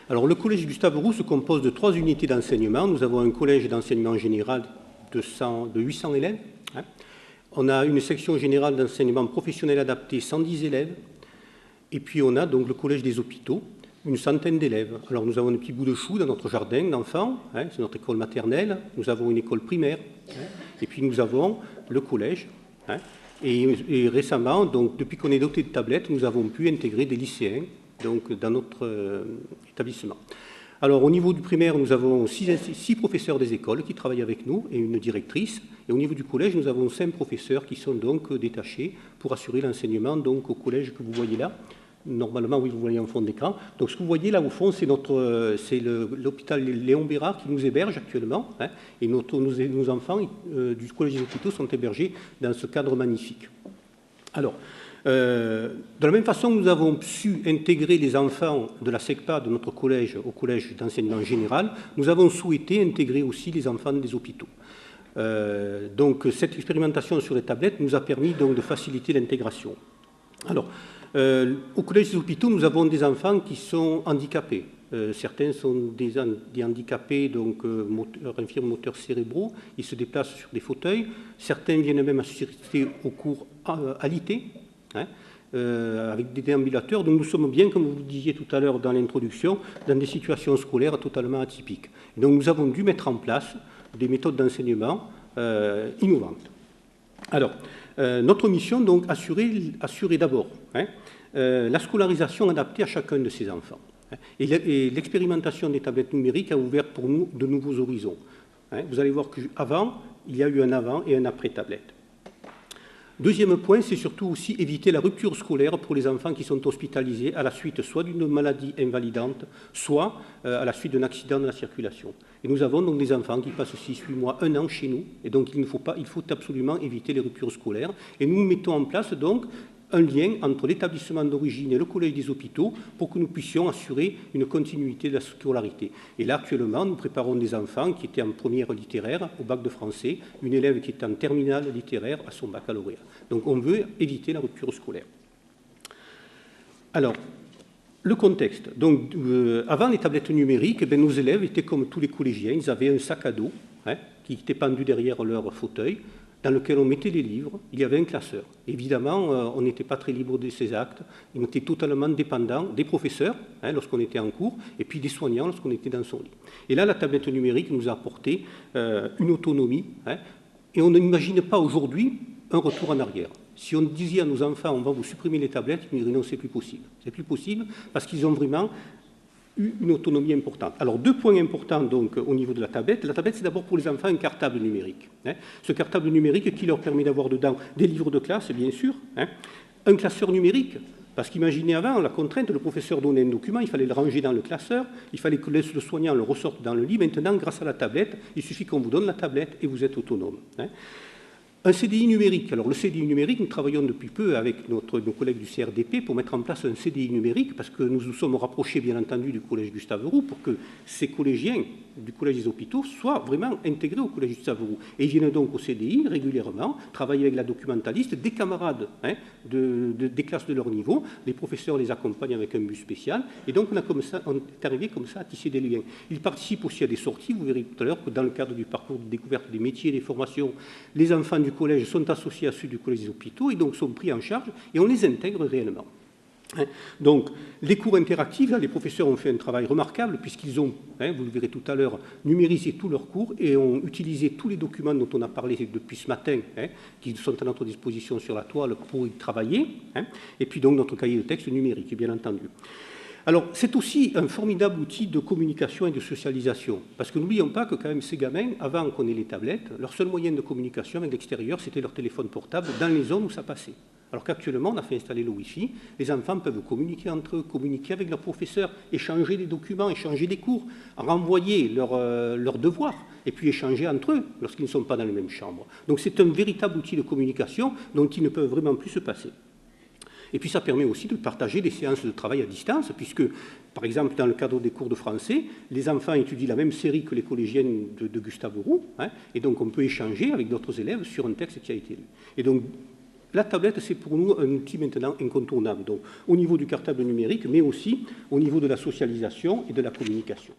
Alors, le collège Gustave Roux se compose de 3 unités d'enseignement. Nous avons un collège d'enseignement général de 800 élèves. On a une section générale d'enseignement professionnel adapté, 110 élèves. Et puis, on a donc le collège des hôpitaux, une centaine d'élèves. Alors, nous avons des petits bouts de chou dans notre jardin d'enfants. C'est notre école maternelle. Nous avons une école primaire. Et puis, nous avons le collège. Et récemment, donc, depuis qu'on est doté de tablettes, nous avons pu intégrer des lycéens donc, dans notre établissement. Alors, au niveau du primaire, nous avons 6 professeurs des écoles qui travaillent avec nous et une directrice. Et au niveau du collège, nous avons 5 professeurs qui sont donc détachés pour assurer l'enseignement donc, au collège que vous voyez là. Normalement, oui, vous voyez en fond d'écran. Donc, ce que vous voyez là, au fond, c'est l'hôpital Léon Bérard qui nous héberge actuellement. Et nos enfants du collège des hôpitaux sont hébergés dans ce cadre magnifique. Alors, de la même façon que nous avons su intégrer les enfants de la SECPA de notre collège au collège d'enseignement général, nous avons souhaité intégrer aussi les enfants des hôpitaux. Donc, cette expérimentation sur les tablettes nous a permis donc, de faciliter l'intégration. Alors, au collège des hôpitaux, nous avons des enfants qui sont handicapés. Certains sont des handicapés, donc infirmes moteurs cérébraux. Ils se déplacent sur des fauteuils. Certains viennent même assister au cours alité, avec des déambulateurs. Donc nous sommes bien, comme vous le disiez tout à l'heure dans l'introduction, dans des situations scolaires totalement atypiques. Et donc nous avons dû mettre en place des méthodes d'enseignement innovantes. Alors, notre mission, donc, assurer d'abord la scolarisation adaptée à chacun de ces enfants. Et l'expérimentation des tablettes numériques a ouvert pour nous de nouveaux horizons. Vous allez voir qu'avant, il y a eu un avant et un après tablette. Deuxième point, c'est surtout aussi éviter la rupture scolaire pour les enfants qui sont hospitalisés à la suite soit d'une maladie invalidante, soit à la suite d'un accident de la circulation. Et nous avons donc des enfants qui passent 6-8 mois, 1 an chez nous, et donc il faut absolument éviter les ruptures scolaires. Et nous mettons en place donc un lien entre l'établissement d'origine et le collège des hôpitaux pour que nous puissions assurer une continuité de la scolarité. Et là, actuellement, nous préparons des enfants qui étaient en première littéraire au bac de français, une élève qui est en terminale littéraire à son baccalauréat. Donc, on veut éviter la rupture scolaire. Alors, le contexte. Donc, avant les tablettes numériques, nos élèves étaient comme tous les collégiens. Ils avaient un sac à dos qui était pendu derrière leur fauteuil, dans lequel on mettait les livres. Il y avait un classeur. Évidemment, on n'était pas très libre de ses actes. On était totalement dépendant des professeurs lorsqu'on était en cours, et puis des soignants lorsqu'on était dans son lit. Et là, la tablette numérique nous a apporté une autonomie, et on n'imagine pas aujourd'hui un retour en arrière. Si on disait à nos enfants, on va vous supprimer les tablettes, ils nous diraient non, c'est plus possible. C'est plus possible parce qu'ils ont vraiment une autonomie importante. Alors, 2 points importants donc, au niveau de la tablette. La tablette, c'est d'abord pour les enfants un cartable numérique. Ce cartable numérique qui leur permet d'avoir dedans des livres de classe, bien sûr, un classeur numérique, parce qu'imaginez avant, la contrainte, le professeur donnait un document, il fallait le ranger dans le classeur, il fallait que le soignant le ressorte dans le lit. Maintenant, grâce à la tablette, il suffit qu'on vous donne la tablette et vous êtes autonome. Un CDI numérique. Alors, le CDI numérique, nous travaillons depuis peu avec nos collègues du CRDP pour mettre en place un CDI numérique parce que nous nous sommes rapprochés, bien entendu, du collège Gustave Roux pour que ces collégiens du collège des hôpitaux soient vraiment intégrés au collège Gustave Roux. Et ils viennent donc au CDI régulièrement, travailler avec la documentaliste, des camarades des classes de leur niveau. Les professeurs les accompagnent avec un bus spécial. Et donc, on est arrivé comme ça à tisser des liens. Ils participent aussi à des sorties. Vous verrez tout à l'heure que dans le cadre du parcours de découverte des métiers et des formations, les enfants du collège sont associés à ceux du collège des hôpitaux et donc sont pris en charge et on les intègre réellement. Donc, les cours interactifs, là, les professeurs ont fait un travail remarquable puisqu'ils ont, vous le verrez tout à l'heure, numérisé tous leurs cours et ont utilisé tous les documents dont on a parlé depuis ce matin, qui sont à notre disposition sur la toile pour y travailler, et puis donc notre cahier de texte numérique, bien entendu. Alors, c'est aussi un formidable outil de communication et de socialisation. Parce que n'oublions pas que quand même ces gamins, avant qu'on ait les tablettes, leur seul moyen de communication avec l'extérieur, c'était leur téléphone portable dans les zones où ça passait. Alors qu'actuellement, on a fait installer le Wi-Fi, les enfants peuvent communiquer entre eux, communiquer avec leurs professeurs, échanger des documents, échanger des cours, renvoyer leurs devoirs, et puis échanger entre eux lorsqu'ils ne sont pas dans les mêmes chambres. Donc c'est un véritable outil de communication dont ils ne peuvent vraiment plus se passer. Et puis ça permet aussi de partager des séances de travail à distance, puisque, par exemple, dans le cadre des cours de français, les enfants étudient la même série que les collégiennes de Gustave Roux, et donc on peut échanger avec d'autres élèves sur un texte qui a été lu. Et donc, la tablette, c'est pour nous un outil maintenant incontournable, donc au niveau du cartable numérique, mais aussi au niveau de la socialisation et de la communication.